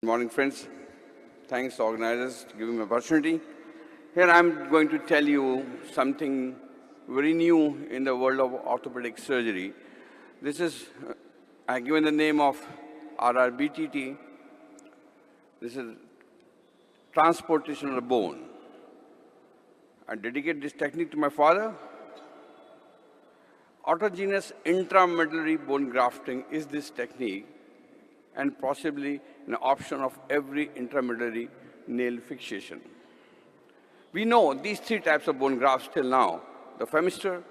Good morning, friends. Thanks to organizers to giving me an opportunity. Here I'm going to tell you something very new in the world of orthopedic surgery. This is, I've given the name of RRBTT. This is transportation of the bone. I dedicate this technique to my father. Autogenous intramedullary bone grafting is this technique and possibly an option of every intramedullary nail fixation. We know these three types of bone grafts till now: the femistor,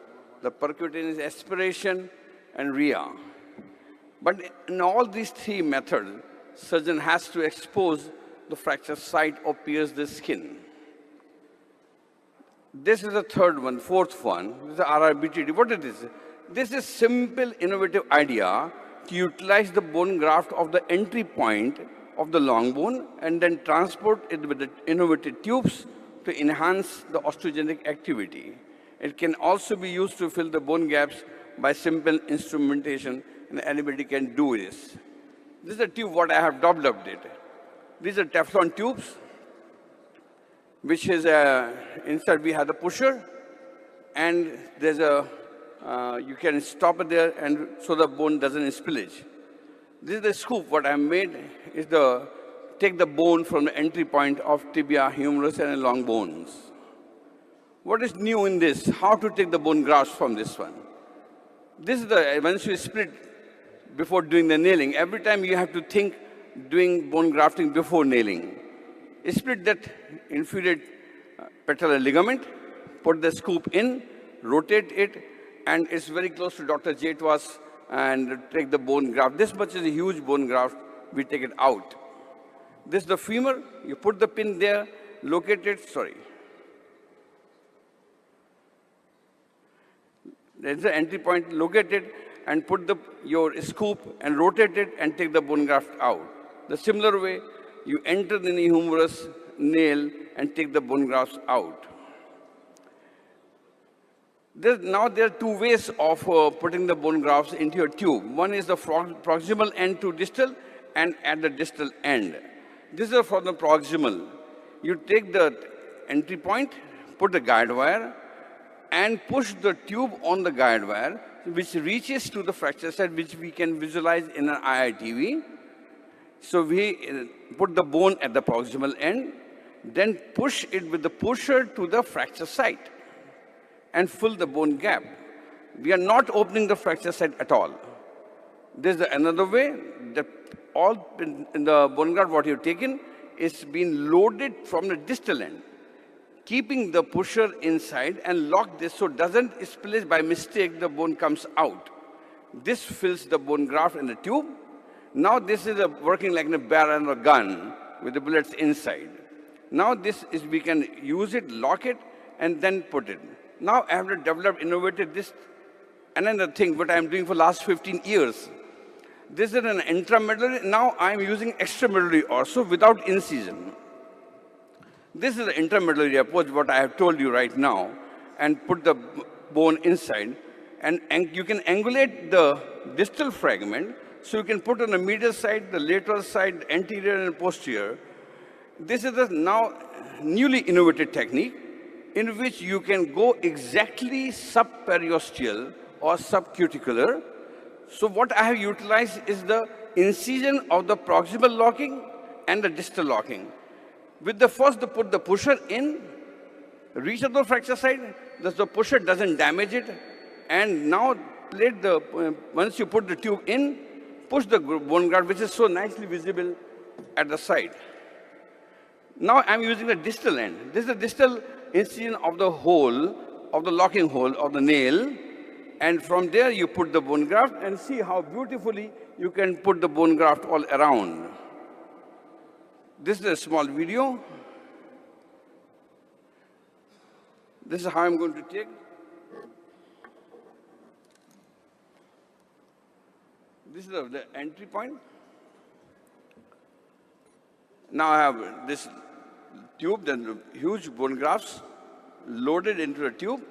the percutaneous aspiration, and RIA. But in all these three methods, surgeon has to expose the fracture site or pierce the skin. This is the third one, fourth one. This is the RRBTT. What is this? This is simple, innovative idea to utilize the bone graft of the entry point of the long bone and then transport it with the innovative tubes to enhance the osteogenic activity. It can also be used to fill the bone gaps by simple instrumentation, and anybody can do this. This is a tube what I have developed it. These are Teflon tubes, which is inside we have the pusher, and there's a you can stop it there, and so the bone doesn't spillage. This is the scoop. What I made is take the bone from the entry point of tibia, humerus, and long bones. What is new in this? How to take the bone grafts from this one? This is the once you split before doing the nailing. Every time you have to think doing bone grafting before nailing. Split that inferior patellar ligament, put the scoop in, rotate it, and it's very close to Dr. Jetwas, and take the bone graft. This much is a huge bone graft. We take it out. This is the femur. You put the pin there, locate it. There's the entry point. Locate it and put your scoop and rotate it and take the bone graft out. The similar way, you enter the humerus nail and take the bone grafts out. Now there are two ways of putting the bone grafts into your tube. One is the proximal end to distal and at the distal end. This is for the proximal. You take the entry point, put the guide wire, and push the tube on the guide wire, which reaches to the fracture site, which we can visualize in an IITV. So we put the bone at the proximal end, then push it with the pusher to the fracture site and fill the bone gap. We are not opening the fracture site at all. There's another way that all in the bone graft what you've taken is being loaded from the distal end, keeping the pusher inside and lock this so it doesn't spillage by mistake, the bone comes out. This fills the bone graft in the tube. Now this is working like a barrel or gun with the bullets inside. Now we can use it, lock it, and then put it. Now I have developed, innovated this, another thing what I'm doing for last 15 years. This is an intramedullary. Now I'm using extramedullary also without incision. This is the intramedullary approach, what I have told you right now, and put the bone inside. And you can angulate the distal fragment, so you can put on the medial side, the lateral side, anterior and posterior. This is the now newly innovated technique in which you can go exactly subperiosteal or subcuticular. So what I have utilized is the incision of the proximal locking and the distal locking. With the first, to put the pusher in, reach of the fracture site, thus the pusher doesn't damage it, and now once you put the tube in, push the bone graft, which is so nicely visible at the side. Now I'm using the distal end. This is the distal incision of the hole, of the locking hole of the nail, and from there you put the bone graft and see how beautifully you can put the bone graft all around. This is a small video. This is how I'm going to take. This is the entry point. Now I have this tube, then huge bone grafts loaded into the tube,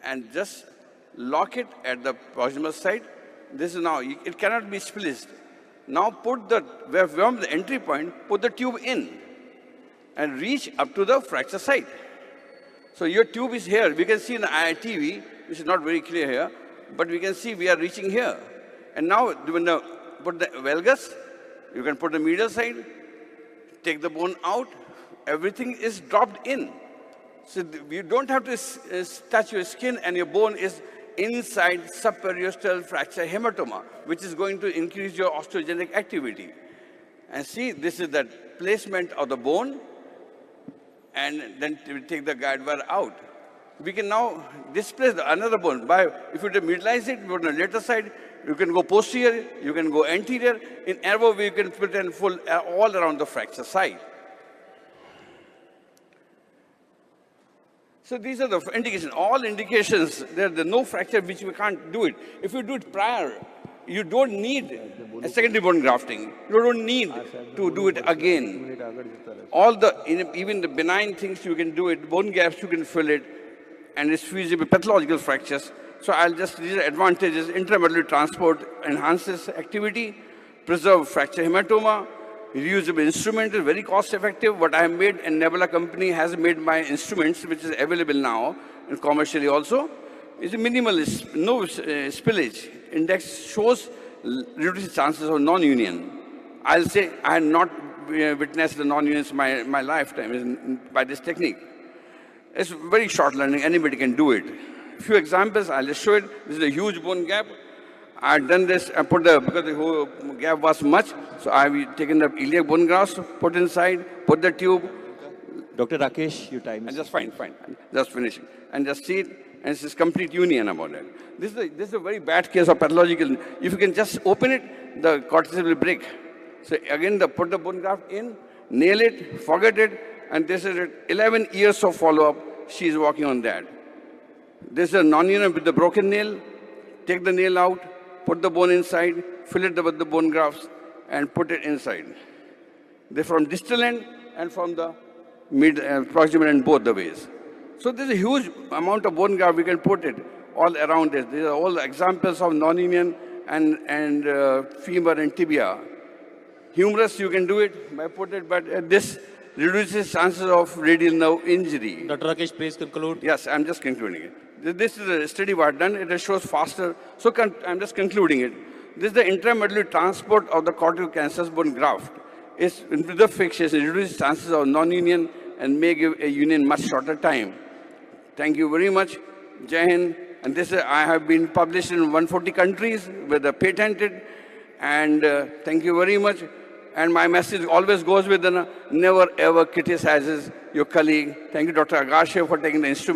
and just lock it at the proximal site. This is now, it cannot be spliced. Now put the, from the entry point, put the tube in and reach up to the fracture site. So your tube is here. We can see in the IITV, which is not very clear here, but we can see we are reaching here. And now when the, put the valgus, you can put the medial side, take the bone out, everything is dropped in. So you don't have to touch your skin, and your bone is inside subperiosteal fracture hematoma, which is going to increase your osteogenic activity. And see, this is the placement of the bone, and then we take the guide wire out. We can now displace another bone. If you medialize it, go on the lateral side, you can go posterior, you can go anterior. In elbow, you can put in full all around the fracture site. So these are the indications. All indications, there's no fracture which we can't do it. If you do it prior, you don't need a secondary bone grafting. You don't need to do it again. All the, even the benign things you can do it, bone gaps you can fill it, and it's feasible, pathological fractures. So I'll just, these are advantages. Intramedullary transport enhances activity, preserve fracture hematoma, reusable instrument is very cost effective. What I have made, and Nebula company has made my instruments, which is available now and commercially also, is minimal, no spillage. Index shows reduced chances of non-union. I'll say I had not witnessed the non-unions in my lifetime by this technique. It's very short learning, anybody can do it. A few examples, I'll just show it. This is a huge bone gap. I've done this, I put the, because the whole gap was much, so I've taken the iliac bone grafts, put inside, put the tube. Dr. Rakesh, your time is... Just fine. Just finishing. And just see it, and it's complete union about it. This is a very bad case of pathological. If you can just open it, the cortices will break. So again, put the bone graft in, nail it, forget it, and this is it. 11 years of follow-up, she is working on that. This is a non-union with the broken nail. Take the nail out, put the bone inside, fill it with the bone grafts, and put it inside. They're from distal end and from the proximal end, both the ways. So there's a huge amount of bone graft we can put it all around this. These are all examples of non-union and femur and tibia. Humerus, you can do it by put it, but this reduces chances of radial nerve injury. Dr. Rakesh, please conclude. Yes, I'm just concluding it. This is a study we have done. It shows faster. So I'm just concluding it. This is the intramedullary transport of the cortical cancellous bone graft. It's with the fixation, it reduces chances of non-union and may give a union much shorter time. Thank you very much. Jai Hind. And this I have been published in 140 countries with a patented. And thank you very much. And my message always goes with never ever criticizes your colleague. Thank you, Dr. Agashe, for taking the instrument.